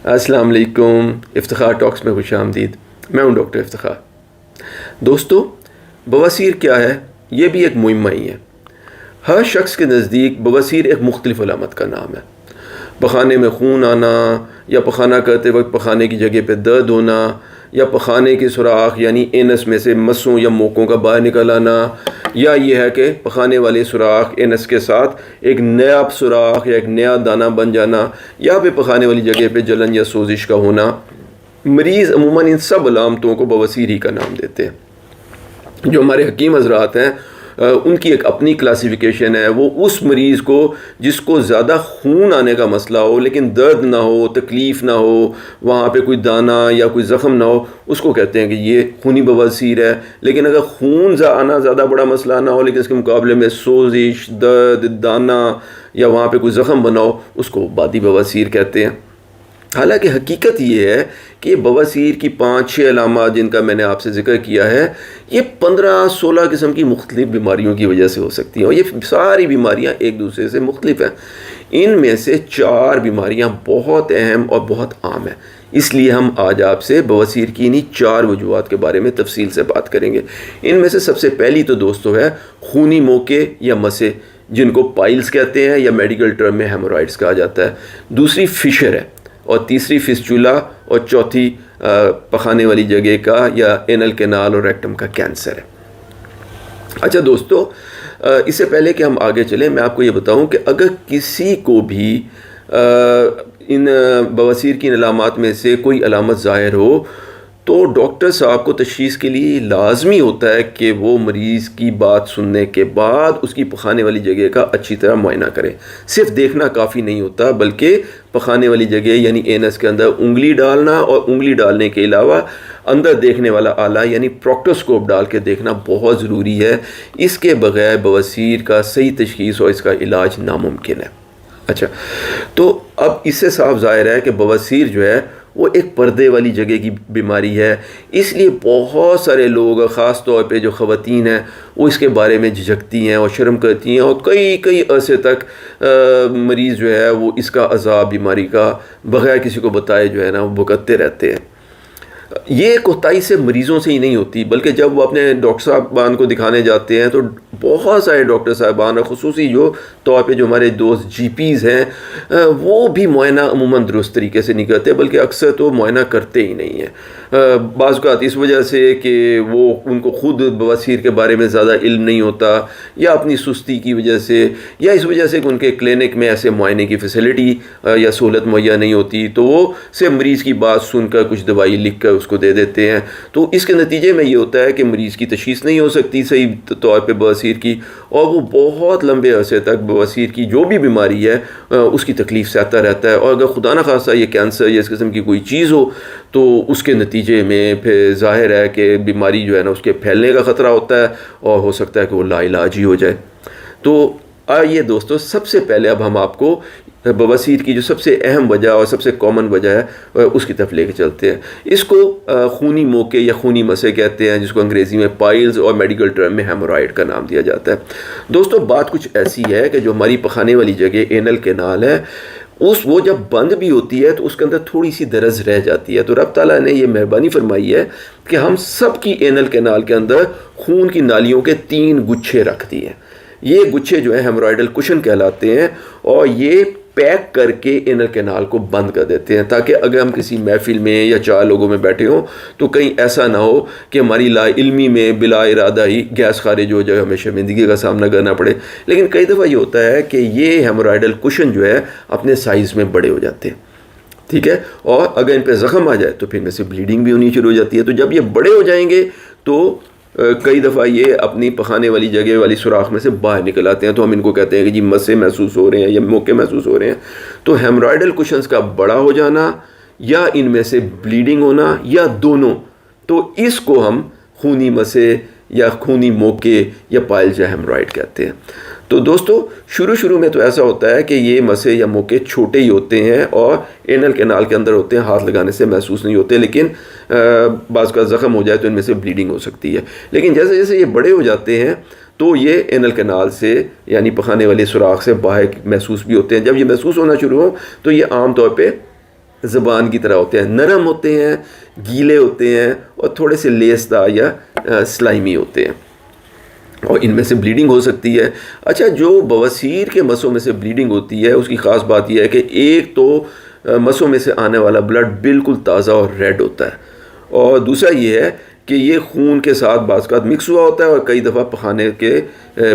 السلام علیکم، افتخار ٹاکس میں خوش آمدید۔ میں ہوں ڈاکٹر افتخار۔ دوستو، بواسیر کیا ہے؟ یہ بھی ایک معمہ ہی ہے۔ ہر شخص کے نزدیک بواسیر ایک مختلف علامت کا نام ہے۔ پخانے میں خون آنا، یا پخانہ کرتے وقت پخانے کی جگہ پہ درد ہونا، یا پخانے کی سوراخ یعنی اینس میں سے مسوں یا موقوں کا باہر نکل آنا، یا یہ ہے کہ پخانے والے سوراخ اینس کے ساتھ ایک نیا سوراخ یا ایک نیا دانہ بن جانا، یا پھر پخانے والی جگہ پہ جلن یا سوزش کا ہونا۔ مریض عموماً ان سب علامتوں کو بواسیر ہی کا نام دیتے ہیں۔ جو ہمارے حکیم حضرات ہیں ان کی ایک اپنی کلاسیفیکیشن ہے۔ وہ اس مریض کو جس کو زیادہ خون آنے کا مسئلہ ہو لیکن درد نہ ہو، تکلیف نہ ہو، وہاں پہ کوئی دانہ یا کوئی زخم نہ ہو، اس کو کہتے ہیں کہ یہ خونی بواسیر ہے۔ لیکن اگر خون آنا زیادہ بڑا مسئلہ نہ ہو لیکن اس کے مقابلے میں سوزش، درد، دانہ یا وہاں پہ کوئی زخم بنا ہو، اس کو بادی بواسیر کہتے ہیں۔ حالانکہ حقیقت یہ ہے کہ یہ بواسیر کی 5-6 علامات جن کا میں نے آپ سے ذکر کیا ہے، یہ 15-16 قسم کی مختلف بیماریوں کی وجہ سے ہو سکتی ہیں، اور یہ ساری بیماریاں ایک دوسرے سے مختلف ہیں۔ ان میں سے 4 بیماریاں بہت اہم اور بہت عام ہیں۔ اس لیے ہم آج آپ سے بواسیر کی انہی 4 وجوہات کے بارے میں تفصیل سے بات کریں گے۔ ان میں سے سب سے پہلی تو دوستو ہے خونی موقع یا مسے، جن کو پائلز کہتے ہیں یا میڈیکل ٹرم میں ہیمورائڈز کہا جاتا ہے۔ دوسری فشر ہے، اور تیسری فسچولا، اور چوتھی پخانے والی جگہ کا یا اینل کینال اور ریکٹم کا کینسر ہے۔ اچھا دوستو، اس سے پہلے کہ ہم آگے چلیں میں آپ کو یہ بتاؤں کہ اگر کسی کو بھی ان بواسیر کی علامات میں سے کوئی علامت ظاہر ہو تو ڈاکٹر صاحب کو تشخیص کے لیے لازمی ہوتا ہے کہ وہ مریض کی بات سننے کے بعد اس کی پخانے والی جگہ کا اچھی طرح معائنہ کرے۔ صرف دیکھنا کافی نہیں ہوتا، بلکہ پخانے والی جگہ یعنی اینس کے اندر انگلی ڈالنا، اور انگلی ڈالنے کے علاوہ اندر دیکھنے والا آلہ یعنی پروکٹوسکوپ ڈال کے دیکھنا بہت ضروری ہے۔ اس کے بغیر بواسیر کا صحیح تشخیص اور اس کا علاج ناممکن ہے۔ اچھا، تو اب اس سے صاف ظاہر ہے کہ بواسیر جو ہے وہ ایک پردے والی جگہ کی بیماری ہے۔ اس لیے بہت سارے لوگ، خاص طور پہ جو خواتین ہیں، وہ اس کے بارے میں جھجکتی ہیں اور شرم کرتی ہیں، اور کئی عرصے تک مریض جو ہے وہ اس کا عذاب بیماری کا بغیر کسی کو بتائے جو ہے نا وہ بھگتتے رہتے ہیں۔ یہ کوتاہی سے مریضوں سے ہی نہیں ہوتی، بلکہ جب وہ اپنے ڈاکٹر صاحبان کو دکھانے جاتے ہیں تو بہت سارے ڈاکٹر صاحبان، اور خصوصی جو طور پہ جو ہمارے دوست جی پیز ہیں، وہ بھی معائنہ عموماً درست طریقے سے نہیں کرتے، بلکہ اکثر تو معائنہ کرتے ہی نہیں ہیں۔ بعض اوقات اس وجہ سے کہ وہ ان کو خود بواسیر کے بارے میں زیادہ علم نہیں ہوتا، یا اپنی سستی کی وجہ سے، یا اس وجہ سے کہ ان کے کلینک میں ایسے معائنے کی فیسلٹی یا سہولت مہیا نہیں ہوتی، تو وہ صرف مریض کی بات سن کر کچھ دوائی لکھ کر اس کو دے دیتے ہیں۔ تو اس کے نتیجے میں یہ ہوتا ہے کہ مریض کی تشخیص نہیں ہو سکتی صحیح طور پہ بواسیر کی، اور وہ بہت لمبے عرصے تک بواسیر کی جو بھی بیماری ہے اس کی تکلیف سہتا رہتا ہے، اور اگر خدا نخواستہ یہ کینسر یا اس قسم کی کوئی چیز ہو تو اس کے نتیجے میں پھر ظاہر ہے کہ بیماری جو ہے نا اس کے پھیلنے کا خطرہ ہوتا ہے، اور ہو سکتا ہے کہ وہ لا علاج ہی ہو جائے۔ تو آئیے دوستو، سب سے پہلے اب ہم آپ کو بواسیر کی جو سب سے اہم وجہ اور سب سے کامن وجہ ہے اس کی طرف لے کے چلتے ہیں۔ اس کو خونی موقع یا خونی مسے کہتے ہیں، جس کو انگریزی میں پائلز اور میڈیکل ٹرم میں ہیمورائڈ کا نام دیا جاتا ہے۔ دوستو، بات کچھ ایسی ہے کہ جو ہماری پخانے والی جگہ اینل کینال ہے، وہ جب بند بھی ہوتی ہے تو اس کے اندر تھوڑی سی درز رہ جاتی ہے۔ تو رب تعالیٰ نے یہ مہربانی فرمائی ہے کہ ہم سب کی اینل کینال کے اندر خون کی نالیوں کے 3 گچھے رکھ دیے ہیں۔ یہ گچھے جو ہیں ہیمورائڈل کشن کہلاتے ہیں، اور یہ پیک کر کے اینل کینال کو بند کر دیتے ہیں، تاکہ اگر ہم کسی محفل میں یا 4 لوگوں میں بیٹھے ہوں تو کہیں ایسا نہ ہو کہ ہماری لا علمی میں بلا ارادہ ہی گیس خارج ہو جائے، ہمیں شرمندگی کا سامنا کرنا پڑے۔ لیکن کئی دفعہ یہ ہوتا ہے کہ یہ ہیمورائڈل کشن جو ہے اپنے سائز میں بڑے ہو جاتے ہیں، ٹھیک ہے، اور اگر ان پہ زخم آ جائے تو پھر ان میں سے بلیڈنگ بھی ہونی شروع ہو جاتی ہے۔ تو جب یہ بڑے ہو جائیں گے تو کئی دفعہ یہ اپنی پخانے والی جگہ والی سوراخ میں سے باہر نکل آتے ہیں، تو ہم ان کو کہتے ہیں کہ جی مسے محسوس ہو رہے ہیں یا موقع محسوس ہو رہے ہیں۔ تو ہیمورائڈل کشنز کا بڑا ہو جانا، یا ان میں سے بلیڈنگ ہونا، یا دونوں، تو اس کو ہم خونی مسے یا خونی موقع یا پائلز یا ہیمورائڈ کہتے ہیں۔ تو دوستو، شروع میں تو ایسا ہوتا ہے کہ یہ مسے یا موقع چھوٹے ہی ہوتے ہیں اور اینل کینال کے اندر ہوتے ہیں، ہاتھ لگانے سے محسوس نہیں ہوتے، لیکن بعض کا زخم ہو جائے تو ان میں سے بلیڈنگ ہو سکتی ہے۔ لیکن جیسے جیسے یہ بڑے ہو جاتے ہیں تو یہ اینل کینال سے یعنی پخانے والے سوراخ سے باہر محسوس بھی ہوتے ہیں۔ جب یہ محسوس ہونا شروع ہو تو یہ عام طور پہ زبان کی طرح ہوتے ہیں، نرم ہوتے ہیں، گیلے ہوتے ہیں اور تھوڑے سے لیسدار یا سلائمی ہوتے ہیں، اور ان میں سے بلیڈنگ ہو سکتی ہے۔ اچھا، جو بواسیر کے مسوں میں سے بلیڈنگ ہوتی ہے اس کی خاص بات یہ ہے کہ ایک تو مسوں میں سے آنے والا بلڈ بالکل تازہ اور ریڈ ہوتا ہے، اور دوسرا یہ ہے کہ یہ خون کے ساتھ بعض اوقات مکس ہوا ہوتا ہے اور کئی دفعہ پخانے کے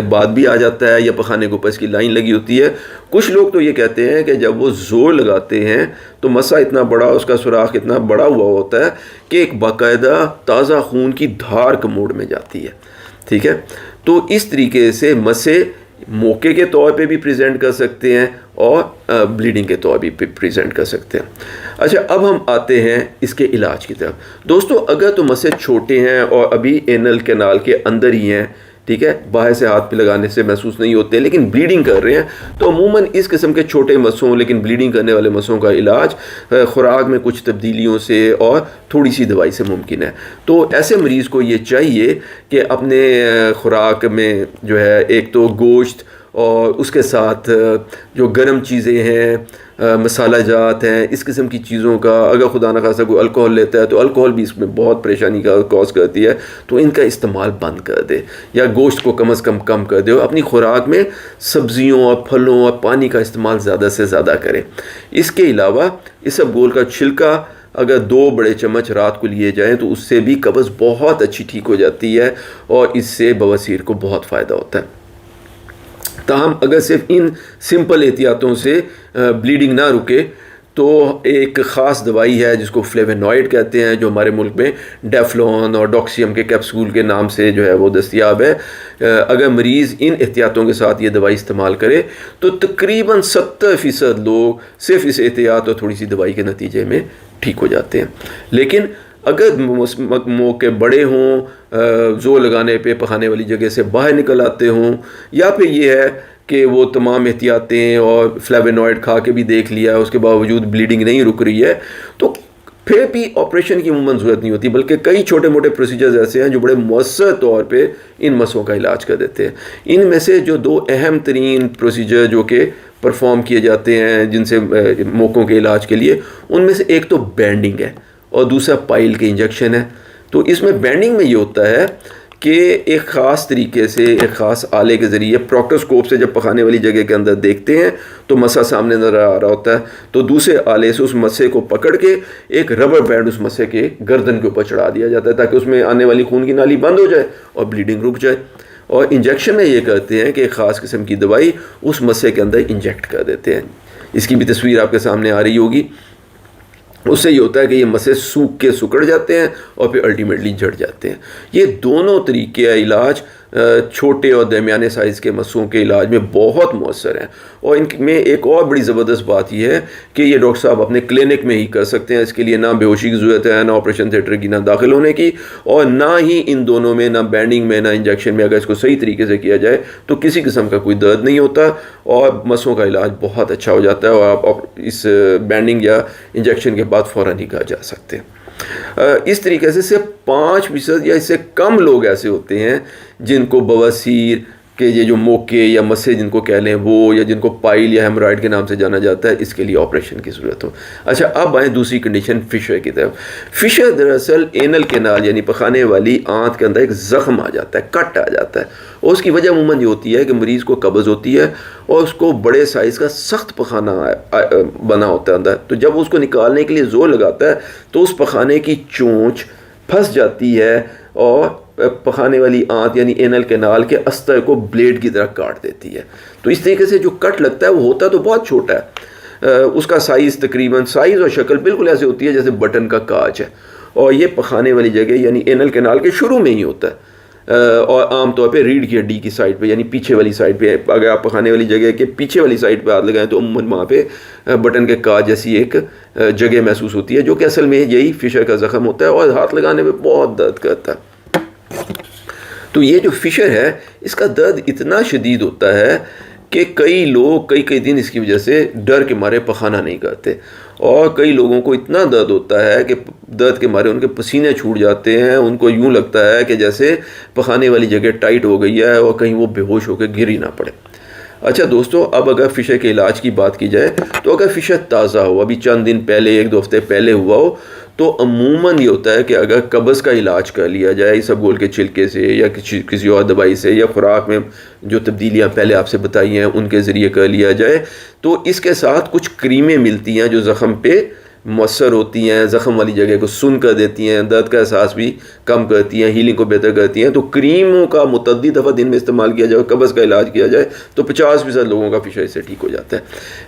بعد بھی آ جاتا ہے یا پخانے کے اوپر اس کی لائن لگی ہوتی ہے۔ کچھ لوگ تو یہ کہتے ہیں کہ جب وہ زور لگاتے ہیں تو مسا اتنا بڑا، اس کا سوراخ اتنا بڑا ہوا ہوتا ہے کہ ایک باقاعدہ تازہ خون کی دھار کا موڈ میں جاتی ہے، ٹھیک ہے۔ تو اس طریقے سے مسے موقع کے طور پہ بھی پریزنٹ کر سکتے ہیں اور بلیڈنگ کے طور پہ پریزنٹ کر سکتے ہیں۔ اچھا، اب ہم آتے ہیں اس کے علاج کی طرف۔ دوستو، اگر تو مسے چھوٹے ہیں اور ابھی اینل کینال کے اندر ہی ہیں، ٹھیک ہے، باہر سے ہاتھ پہ لگانے سے محسوس نہیں ہوتے لیکن بلیڈنگ کر رہے ہیں، تو عموماً اس قسم کے چھوٹے مسوں لیکن بلیڈنگ کرنے والے مسوں کا علاج خوراک میں کچھ تبدیلیوں سے اور تھوڑی سی دوائی سے ممکن ہے۔ تو ایسے مریض کو یہ چاہیے کہ اپنے خوراک میں جو ہے ایک تو گوشت اور اس کے ساتھ جو گرم چیزیں ہیں، مسالہ جات ہیں، اس قسم کی چیزوں کا، اگر خدا نخواستہ کوئی الکوہل لیتا ہے تو الکوہل بھی اس میں بہت پریشانی کا کاز کرتی ہے، تو ان کا استعمال بند کر دے یا گوشت کو کم از کم کر دے، اور اپنی خوراک میں سبزیوں اور پھلوں اور پانی کا استعمال زیادہ سے زیادہ کرے۔ اس کے علاوہ اسبگول کا چھلکا اگر 2 بڑے چمچ رات کو لیے جائیں تو اس سے بھی قبض بہت اچھی ٹھیک ہو جاتی ہے اور اس سے بواسیر کو بہت فائدہ ہوتا ہے۔ تاہم اگر صرف ان سمپل احتیاطوں سے بلیڈنگ نہ رکے تو ایک خاص دوائی ہے جس کو فلیونوائڈ کہتے ہیں، جو ہمارے ملک میں ڈیفلون اور ڈاکسیم کے کیپسول کے نام سے جو ہے وہ دستیاب ہے۔ اگر مریض ان احتیاطوں کے ساتھ یہ دوائی استعمال کرے تو تقریباً 70% لوگ صرف اس احتیاط اور تھوڑی سی دوائی کے نتیجے میں ٹھیک ہو جاتے ہیں۔ لیکن اگر موقع بڑے ہوں، زور لگانے پہ پخانے والی جگہ سے باہر نکل آتے ہوں، یا پھر یہ ہے کہ وہ تمام احتیاطیں اور فلیونوائڈ کھا کے بھی دیکھ لیا، اس کے باوجود بلیڈنگ نہیں رک رہی ہے، تو پھر بھی آپریشن کی عموماً ضرورت نہیں ہوتی، بلکہ کئی چھوٹے موٹے پروسیجرز ایسے ہیں جو بڑے مؤثر طور پہ ان مسوں کا علاج کر دیتے ہیں۔ ان میں سے جو 2 اہم ترین پروسیجر جو کہ پرفارم کیے جاتے ہیں جن سے موقعوں کے علاج کے لیے، ان میں سے ایک تو بینڈنگ ہے اور دوسرا پائل کے انجیکشن ہے۔ تو اس میں بینڈنگ میں یہ ہوتا ہے کہ ایک خاص طریقے سے ایک خاص آلے کے ذریعے پروکٹوسکوپ سے جب پخانے والی جگہ کے اندر دیکھتے ہیں تو مسا سامنے نظر آ رہا ہوتا ہے، تو دوسرے آلے سے اس مسے کو پکڑ کے ایک ربر بینڈ اس مسے کے گردن کے اوپر چڑھا دیا جاتا ہے تاکہ اس میں آنے والی خون کی نالی بند ہو جائے اور بلیڈنگ رک جائے۔ اور انجیکشن میں یہ کرتے ہیں کہ ایک خاص قسم کی دوائی اس مسے کے اندر انجیکٹ کر دیتے ہیں۔ اس کی بھی تصویر آپ کے سامنے آ رہی ہوگی۔ اس سے یہ ہوتا ہے کہ یہ مسے سوکھ کے سکڑ جاتے ہیں اور پھر الٹیمیٹلی جھڑ جاتے ہیں۔ یہ دونوں طریقے علاج چھوٹے اور درمیانے سائز کے مسوں کے علاج میں بہت مؤثر ہیں، اور ان میں ایک اور بڑی زبردست بات یہ ہے کہ یہ ڈاکٹر صاحب اپنے کلینک میں ہی کر سکتے ہیں۔ اس کے لیے نہ بے ہوشی کی ضرورت ہے، نہ آپریشن تھیٹر کی، نہ داخل ہونے کی، اور نہ ہی ان دونوں میں، نہ بینڈنگ میں نہ انجیکشن میں، اگر اس کو صحیح طریقے سے کیا جائے تو کسی قسم کا کوئی درد نہیں ہوتا اور مسوں کا علاج بہت اچھا ہو جاتا ہے، اور آپ اس بینڈنگ یا انجیکشن کے بعد فوراً ہی گھر جا سکتے ہیں۔ اس طریقے سے صرف 5% یا اس سے کم لوگ ایسے ہوتے ہیں جن کو بواسیر کہ یہ جو موقع یا مسے جن کو کہہ لیں وہ، یا جن کو پائل یا ہیمورائڈ کے نام سے جانا جاتا ہے، اس کے لیے آپریشن کی ضرورت ہو۔ اچھا، اب آئیں دوسری کنڈیشن فشر کی طرف۔ فشر دراصل اینل کینال یعنی پخانے والی آنت کے اندر ایک زخم آ جاتا ہے، کٹ آ جاتا ہے، اور اس کی وجہ عموماً یہ ہوتی ہے کہ مریض کو قبض ہوتی ہے اور اس کو بڑے سائز کا سخت پخانہ بنا ہوتا ہے اندر، تو جب اس کو نکالنے کے لیے زور لگاتا ہے تو اس پخانے کی چونچ پھنس جاتی ہے اور پخانے والی آنت یعنی اینل کینال کے استر کو بلیڈ کی طرح کاٹ دیتی ہے۔ تو اس طریقے سے جو کٹ لگتا ہے وہ ہوتا تو بہت چھوٹا ہے، اس کا سائز تقریباً سائز اور شکل بالکل ایسے ہوتی ہے جیسے بٹن کا کاچ ہے، اور یہ پخانے والی جگہ یعنی اینل کینال کے شروع میں ہی ہوتا ہے، اور عام طور پہ ریڑھ کی ہڈی کی سائڈ پہ یعنی پیچھے والی سائڈ پہ۔ اگر آپ پخانے والی جگہ کے پیچھے والی سائڈ پہ ہاتھ لگائیں تو عموماً وہاں پہ بٹن کے کاج جیسی ایک جگہ محسوس ہوتی ہے، جو کہ اصل میں یہی فشر کا زخم ہوتا ہے اور ہاتھ لگانے میں بہت درد کرتا ہے۔ تو یہ جو فشر ہے اس کا درد اتنا شدید ہوتا ہے کہ کئی لوگ کئی دن اس کی وجہ سے ڈر کے مارے پخانہ نہیں کرتے، اور کئی لوگوں کو اتنا درد ہوتا ہے کہ درد کے مارے ان کے پسینے چھوٹ جاتے ہیں، ان کو یوں لگتا ہے کہ جیسے پخانے والی جگہ ٹائٹ ہو گئی ہے اور کہیں وہ بے ہوش ہو کے گر ہی نہ پڑے۔ اچھا دوستو، اب اگر فشر کے علاج کی بات کی جائے تو اگر فشر تازہ ہو، ابھی چند دن پہلے 1-2 ہفتے پہلے ہوا ہو، تو عموماً یہ ہوتا ہے کہ اگر قبض کا علاج کر لیا جائے اسبگول کے چھلکے سے یا کسی اور دوائی سے، یا خوراک میں جو تبدیلیاں پہلے آپ سے بتائی ہیں ان کے ذریعے کر لیا جائے، تو اس کے ساتھ کچھ کریمیں ملتی ہیں جو زخم پہ مؤثر ہوتی ہیں، زخم والی جگہ کو سن کر دیتی ہیں، درد کا احساس بھی کم کرتی ہیں، ہیلنگ کو بہتر کرتی ہیں. تو کریموں کا متعدد دفعہ دن میں استعمال کیا جائے، قبض کا علاج کیا جائے تو 50% لوگوں کا فشر اس سے ٹھیک ہو جاتا ہے.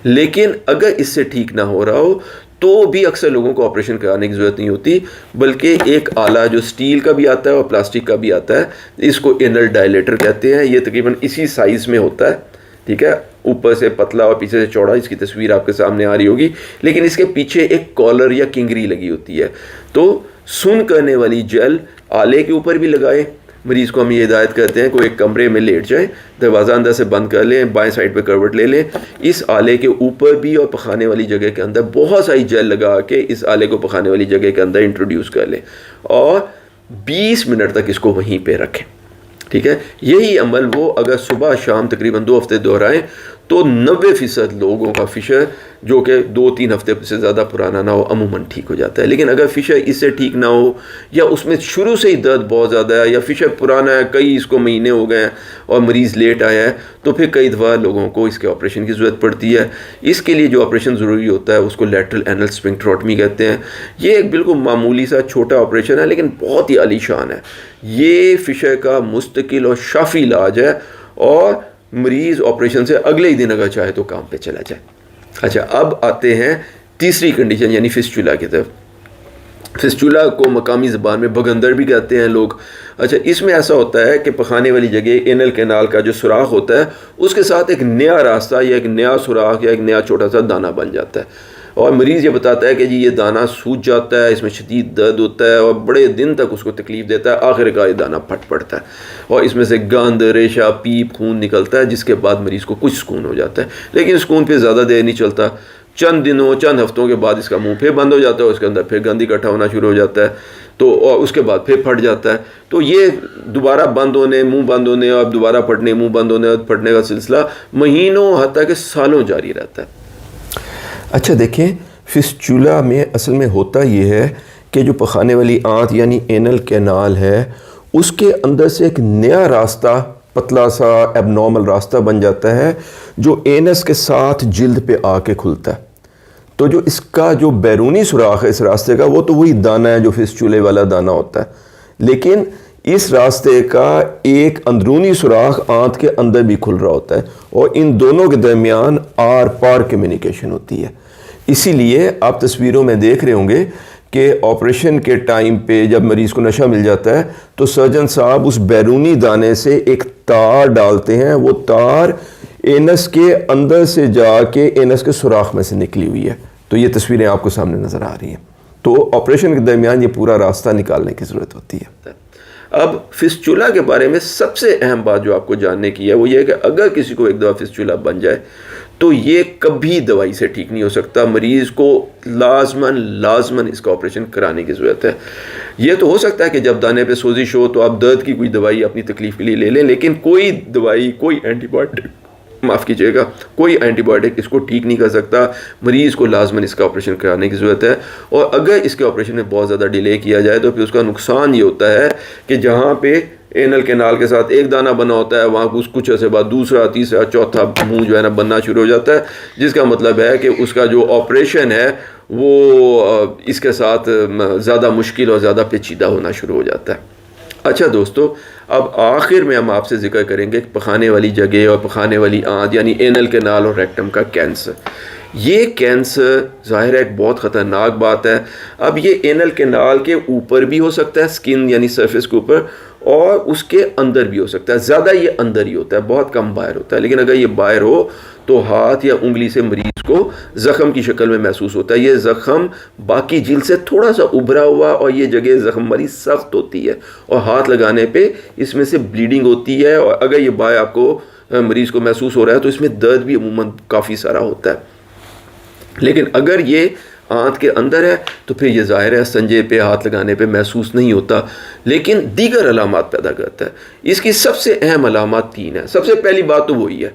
لیکن اگر اس سے ٹھیک نہ ہو رہا ہو تو بھی اکثر لوگوں کو آپریشن کرانے کی ضرورت نہیں ہوتی، بلکہ ایک آلہ جو سٹیل کا بھی آتا ہے اور پلاسٹک کا بھی آتا ہے، اس کو اینل ڈائلیٹر کہتے ہیں. یہ تقریباً اسی سائز میں ہوتا ہے، ٹھیک ہے، اوپر سے پتلا اور پیچھے سے چوڑا. اس کی تصویر آپ کے سامنے آ رہی ہوگی، لیکن اس کے پیچھے ایک کالر یا کنگری لگی ہوتی ہے. تو سن کرنے والی جیل آلے کے اوپر بھی لگائے. مریض کو ہم یہ ہدایت کرتے ہیں کہ وہ ایک کمرے میں لیٹ جائیں، دروازہ اندر سے بند کر لیں، بائیں سائڈ پہ کروٹ لے لیں، اس آلے کے اوپر بھی اور پخانے والی جگہ کے اندر بہت ساری جیل لگا کے اس آلے کو پخانے والی جگہ کے اندر انٹروڈیوس کر لیں اور 20 منٹ تک اس کو وہیں پہ رکھیں. ٹھیک ہے، یہی عمل وہ اگر صبح شام تقریباً 2 ہفتے دہرائیں تو 90% لوگوں کا فشر جو کہ 2-3 ہفتے سے زیادہ پرانا نہ ہو عموماً ٹھیک ہو جاتا ہے. لیکن اگر فشر اس سے ٹھیک نہ ہو، یا اس میں شروع سے ہی درد بہت زیادہ ہے، یا فشر پرانا ہے، کئی اس کو مہینے ہو گئے ہیں اور مریض لیٹ آیا ہے، تو پھر کئی دفعہ لوگوں کو اس کے آپریشن کی ضرورت پڑتی ہے. اس کے لیے جو آپریشن ضروری ہوتا ہے اس کو لیٹرل اینل اسفنکٹروٹمی کہتے ہیں. یہ ایک بالکل معمولی سا چھوٹا آپریشن ہے لیکن بہت ہی عالی شان ہے. یہ فشر کا مستقل اور شافی علاج ہے، اور مریض آپریشن سے اگلے ہی دن اگر چاہے تو کام پہ چلا جائے. اچھا، اب آتے ہیں تیسری کنڈیشن یعنی فسچولا کی طرف. فسچولا کو مقامی زبان میں بگندر بھی کہتے ہیں لوگ. اچھا، اس میں ایسا ہوتا ہے کہ پخانے والی جگہ اینل کینال کا جو سوراخ ہوتا ہے اس کے ساتھ ایک نیا راستہ یا ایک نیا سوراخ یا ایک نیا چھوٹا سا دانہ بن جاتا ہے، اور مریض یہ بتاتا ہے کہ جی یہ دانہ سوج جاتا ہے، اس میں شدید درد ہوتا ہے اور بڑے دن تک اس کو تکلیف دیتا ہے. آخر کار یہ دانہ پھٹ پڑتا ہے اور اس میں سے گند، ریشہ، پیپ، خون نکلتا ہے، جس کے بعد مریض کو کچھ سکون ہو جاتا ہے. لیکن سکون پہ زیادہ دیر نہیں چلتا، چند دنوں چند ہفتوں کے بعد اس کا منہ پھر بند ہو جاتا ہے، اس کے اندر پھر گند اکٹھا ہونا شروع ہو جاتا ہے، تو اور اس کے بعد پھر پھٹ جاتا ہے. تو یہ دوبارہ بند ہونے، منہ بند ہونے اور دوبارہ پھٹنے، منہ بند ہونے اور پھٹنے کا سلسلہ مہینوں حتیٰ کہ سالوں جاری رہتا ہے. اچھا دیکھیں، فسچولا میں اصل میں ہوتا یہ ہے کہ جو پخانے والی آنت یعنی اینل کینال ہے، اس کے اندر سے ایک نیا راستہ، پتلا سا ایب نارمل راستہ بن جاتا ہے جو اینس کے ساتھ جلد پہ آ کے کھلتا ہے. تو جو اس کا جو بیرونی سوراخ ہے اس راستے کا، وہ تو وہی دانہ ہے جو فسچولے والا دانہ ہوتا ہے، لیکن اس راستے کا ایک اندرونی سوراخ آنت کے اندر بھی کھل رہا ہوتا ہے، اور ان دونوں کے درمیان آر پار کمیونیکیشن ہوتی ہے. اسی لیے آپ تصویروں میں دیکھ رہے ہوں گے کہ آپریشن کے ٹائم پہ جب مریض کو نشہ مل جاتا ہے تو سرجن صاحب اس بیرونی دانے سے ایک تار ڈالتے ہیں. وہ تار اینس کے اندر سے جا کے اینس کے سوراخ میں سے نکلی ہوئی ہے. تو یہ تصویریں آپ کو سامنے نظر آ رہی ہیں. تو آپریشن کے درمیان یہ پورا راستہ نکالنے کی ضرورت ہوتی ہے. اب فسچولا کے بارے میں سب سے اہم بات جو آپ کو جاننے کی ہے وہ یہ ہے کہ اگر کسی کو ایک دفعہ فسچولا بن جائے تو یہ کبھی دوائی سے ٹھیک نہیں ہو سکتا. مریض کو لازماً اس کا آپریشن کرانے کی ضرورت ہے. یہ تو ہو سکتا ہے کہ جب دانے پہ سوزش ہو تو آپ درد کی کوئی دوائی اپنی تکلیف کے لیے لے لیں، لیکن کوئی دوائی، کوئی اینٹی بایوٹک، معاف کیجیے گا، کوئی اینٹی بایوٹک اس کو ٹھیک نہیں کر سکتا. مریض کو لازماً اس کا آپریشن کرانے کی ضرورت ہے. اور اگر اس کے آپریشن میں بہت زیادہ ڈیلے کیا جائے تو پھر اس کا نقصان یہ ہوتا ہے کہ جہاں پہ اینل کینال کے ساتھ ایک دانہ بنا ہوتا ہے وہاں کچھ عرصے بعد دوسرا، تیسرا، چوتھا منہ جو ہے نا بننا شروع ہو جاتا ہے، جس کا مطلب ہے کہ اس کا جو آپریشن ہے وہ اس کے ساتھ زیادہ مشکل اور زیادہ پیچیدہ ہونا شروع ہو جاتا ہے. اچھا دوستو، اب آخر میں ہم آپ سے ذکر کریں گے پخانے والی جگہ اور پخانے والی آنت یعنی اینل کینال اور ریکٹم کا کینسر. یہ کینسر ظاہر ہے ایک بہت خطرناک بات ہے. اب یہ اینل کینال کے اوپر بھی ہو سکتا ہے، سکن یعنی سرفیس کے اوپر، اور اس کے اندر بھی ہو سکتا ہے. زیادہ یہ اندر ہی ہوتا ہے، بہت کم باہر ہوتا ہے. لیکن اگر یہ باہر ہو تو ہاتھ یا انگلی سے مریض کو زخم کی شکل میں محسوس ہوتا ہے. یہ زخم باقی جلد سے تھوڑا سا ابھرا ہوا، اور یہ جگہ زخم والی سخت ہوتی ہے، اور ہاتھ لگانے پہ اس میں سے بلیڈنگ ہوتی ہے. اور اگر یہ باہر آپ کو مریض کو محسوس ہو رہا ہے تو اس میں درد بھی عموماً کافی سارا ہوتا ہے. لیکن اگر یہ آنت کے اندر ہے تو پھر یہ ظاہر ہے سنجے پہ ہاتھ لگانے پہ محسوس نہیں ہوتا، لیکن دیگر علامات پیدا کرتا ہے. اس کی سب سے اہم علامات 3 ہیں. سب سے پہلی بات تو وہی ہے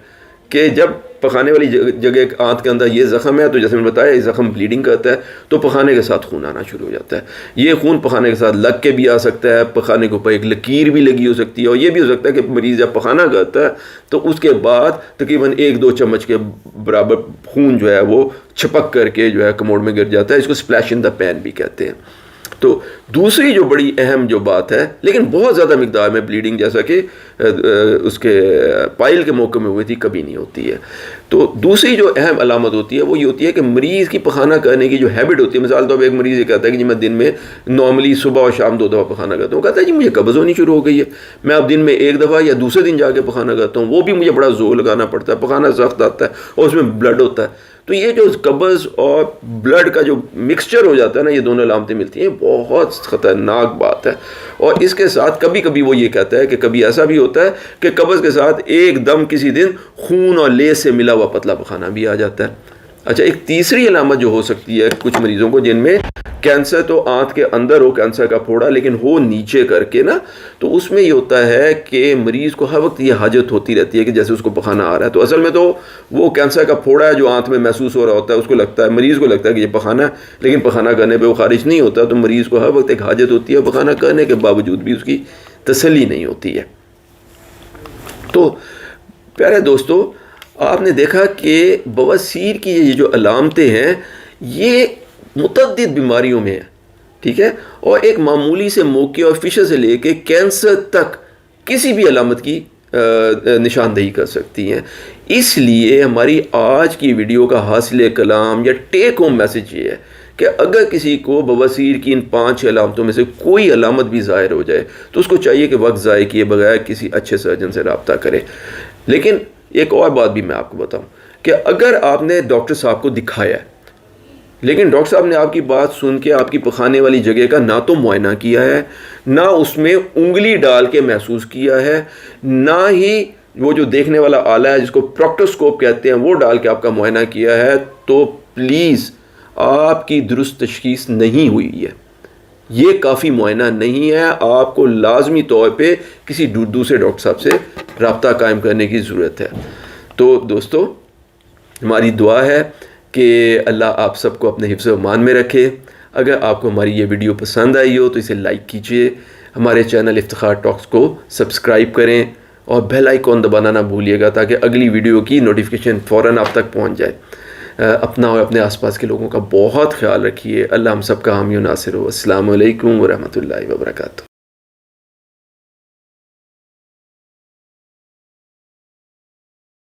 کہ جب پخانے والی جگہ آنت کے اندر یہ زخم ہے تو جیسے میں نے بتایا یہ زخم بلیڈنگ کرتا ہے تو پخانے کے ساتھ خون آنا شروع ہو جاتا ہے. یہ خون پخانے کے ساتھ لگ کے بھی آ سکتا ہے, پخانے کے اوپر ایک لکیر بھی لگی ہو سکتی ہے, اور یہ بھی ہو سکتا ہے کہ مریض جب پخانہ کرتا ہے تو اس کے بعد تقریباً 1-2 چمچ کے برابر خون جو ہے وہ چھپک کر کے جو ہے کموڈ میں گر جاتا ہے. اس کو سپلیش ان دا پین بھی کہتے ہیں. تو دوسری جو بڑی اہم جو بات ہے, لیکن بہت زیادہ مقدار میں بلیڈنگ جیسا کہ اس کے پائل کے موقع میں ہوئی تھی کبھی نہیں ہوتی ہے. تو دوسری جو اہم علامت ہوتی ہے وہ یہ ہوتی ہے کہ مریض کی پخانہ کرنے کی جو ہیبٹ ہوتی ہے, مثال طور پہ ایک مریض یہ کہتا ہے کہ جی میں دن میں نارملی صبح اور شام 2 دفعہ پخانہ کرتا ہوں, کہتا ہے جی مجھے قبض ہونی شروع ہو گئی ہے, میں اب دن میں 1 دفعہ یا دوسرے دن جا کے پخانہ کرتا ہوں, وہ بھی مجھے بڑا زور لگانا پڑتا ہے, پخانہ سخت آتا ہے اور اس میں بلڈ ہوتا ہے. تو یہ جو قبض اور بلڈ کا جو مکسچر ہو جاتا ہے نا, یہ دونوں علامتیں ملتی ہیں, بہت خطرناک بات ہے. اور اس کے ساتھ کبھی کبھی وہ یہ کہتا ہے کہ کبھی ایسا بھی ہوتا ہے کہ قبض کے ساتھ ایک دم کسی دن خون اور لیس سے ملا ہوا پتلا پخانہ بھی آ جاتا ہے. اچھا, ایک تیسری علامت جو ہو سکتی ہے کچھ مریضوں کو جن میں کینسر تو آنت کے اندر ہو, کینسر کا پھوڑا, لیکن ہو نیچے کر کے نا, تو اس میں یہ ہوتا ہے کہ مریض کو ہر وقت یہ حاجت ہوتی رہتی ہے کہ جیسے اس کو پخانہ آ رہا ہے. تو اصل میں تو وہ کینسر کا پھوڑا ہے جو آنت میں محسوس ہو رہا ہوتا ہے, اس کو لگتا ہے, مریض کو لگتا ہے کہ یہ پخانہ ہے, لیکن پخانہ کرنے پہ وہ خارج نہیں ہوتا. تو مریض کو ہر وقت ایک حاجت ہوتی ہے, پخانہ کرنے کے باوجود بھی اس کی تسلی نہیں ہوتی ہے. تو پیارے دوستو, آپ نے دیکھا کہ بواسیر کی یہ جو علامتیں ہیں یہ متعدد بیماریوں میں ہیں, ٹھیک ہے, اور ایک معمولی سے موقع اور فشر سے لے کے کینسر تک کسی بھی علامت کی نشاندہی کر سکتی ہیں. اس لیے ہماری آج کی ویڈیو کا حاصل کلام یا ٹیک ہوم میسج یہ ہے کہ اگر کسی کو بواسیر کی ان 5 علامتوں میں سے کوئی علامت بھی ظاہر ہو جائے تو اس کو چاہیے کہ وقت ضائع کیے بغیر کسی اچھے سرجن سے رابطہ کرے. لیکن ایک اور بات بھی میں آپ کو بتاؤں کہ اگر آپ نے ڈاکٹر صاحب کو دکھایا ہے, لیکن ڈاکٹر صاحب نے آپ کی بات سن کے آپ کی پخانے والی جگہ کا نہ تو معائنہ کیا ہے, نہ اس میں انگلی ڈال کے محسوس کیا ہے, نہ ہی وہ جو دیکھنے والا آلہ ہے جس کو پروکٹوسکوپ کہتے ہیں وہ ڈال کے آپ کا معائنہ کیا ہے, تو پلیز آپ کی درست تشخیص نہیں ہوئی ہے. یہ کافی معائنہ نہیں ہے, آپ کو لازمی طور پہ کسی دوسرے ڈاکٹر صاحب سے رابطہ قائم کرنے کی ضرورت ہے. تو دوستو, ہماری دعا ہے کہ اللہ آپ سب کو اپنے حفظ و امان میں رکھے. اگر آپ کو ہماری یہ ویڈیو پسند آئی ہو تو اسے لائک کیجئے, ہمارے چینل افتخار ٹاکس کو سبسکرائب کریں اور بیل آئیکن دبانا نہ بھولیے گا تاکہ اگلی ویڈیو کی نوٹیفیکیشن فوراً آپ تک پہنچ جائے. اپنا اور اپنے آس پاس کے لوگوں کا بہت خیال رکھیے. اللہ ہم سب کا حامی و ناصر ہو. السلام علیکم ورحمۃ اللہ وبرکاتہ.